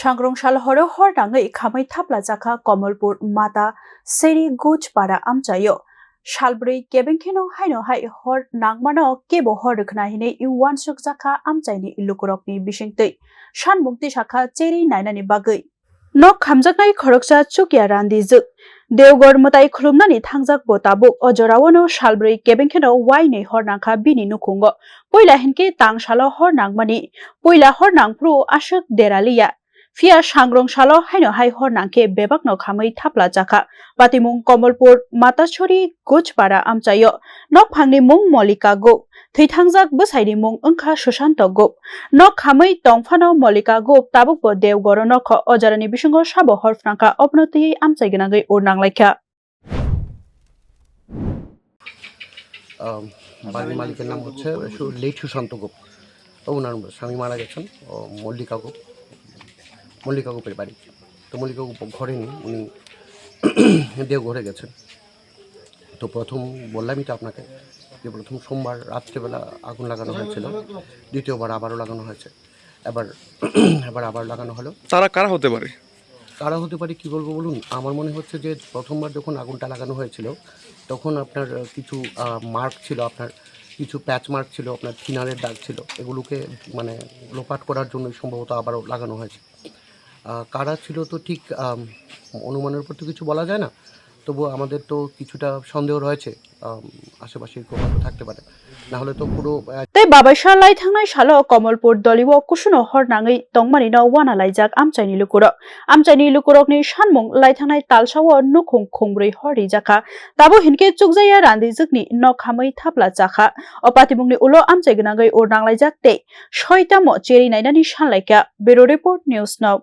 सांग्रंशाल हरो हरनाङै खामै थाप्ला जाखा कमलपुर माता सेरी गुजपारा आमचायो सालब्रै केबेंखेनो हायनो हाय हर नांमानो केबो हर रखनाहिने इउवान सुक जाखा आमचाइनि इलुकुरकनि बिसिंतै सानमुक्ति शाखा चेरी नायनानि बागै nok khamjaknai khoroksa chukya randi juk Deogarh मताई खुलुमनानि थांजाक बोताबुक अजरावनो सालब्रै केबेंखेनो वाइनै हरनांखा बिनि नुखुंगो पयला हिनके तांसालो हरनांगमानि पयला हरनांफ्रु आशक देरालिया फिया सांग्रंसालो हायनो हाय हरनांके बेबाकनो खामै थाप्ला जाखा पातिमुं Kamalpur माताछरी गुजपारा आमचायो nok phangni mung molika go थैथांजाक बसाइनि मुं ओंखा सुशांत गुप nok खामै तंफानो मलिका गुप ताबुकबो देवगढ़ नख अजारानि बिसंगो साबो हरफ्रांखा अपनति आमचाइगनागै उरनांलायखा বাড়ির মালিকের নাম হচ্ছে লেট সুশান্ত গোপ। ওনার স্বামী মারা গেছেন মল্লিকা গোপের বাড়ি। তো মল্লিকা গোপ ঘরে নেই, উনি দেওঘরে গেছেন। তো প্রথম বললামই তো আপনাকে যে প্রথম সোমবার রাত্রেবেলা আগুন লাগানো হয়েছিল, দ্বিতীয়বার আবারও লাগানো হয়েছে, আবার লাগানো হলো। তারা কারা হতে পারে? কারা হতে পারে কী বলবো বলুন। আমার মনে হচ্ছে যে প্রথমবার যখন আগুনটা লাগানো হয়েছিল তখন আপনার কিছু মার্ক ছিল, আপনার কিছু প্যাচ মার্ক ছিল, আপনার থিনারের দাগ ছিল, এগুলোকে মানে লোপাট করার জন্য সম্ভবত আবারও লাগানো হয়েছে। কারা ছিল তো ঠিক অনুমানের উপর তো কিছু বলা যায় না, তবুও আমাদের তো কিছুটা সন্দেহ রয়েছে, আশেপাশে কেউ হয়তো থাকতে পারে, না হলে তো পুরো तै बाबाइसा लाई थांनाय सालो कमलपुर दलिव कुसुनो हरनाङै तंमानिनो वाना लाइजाक आमचाइनि लुकुरकनि सानमुं लाई थांनाय तालसावो नुखुं खुंब्रै हरि जाखा दाबो हिनके चुकजाया रान्दि जुगनि nok खामै थाप्ला जाखा अपातिमुंनि उलो आमचाइगनागै उरनांलाइजाक ते सयतामो चेरि नायनानि सानलायका बेरो रिपोर्ट न्यूज नाउ।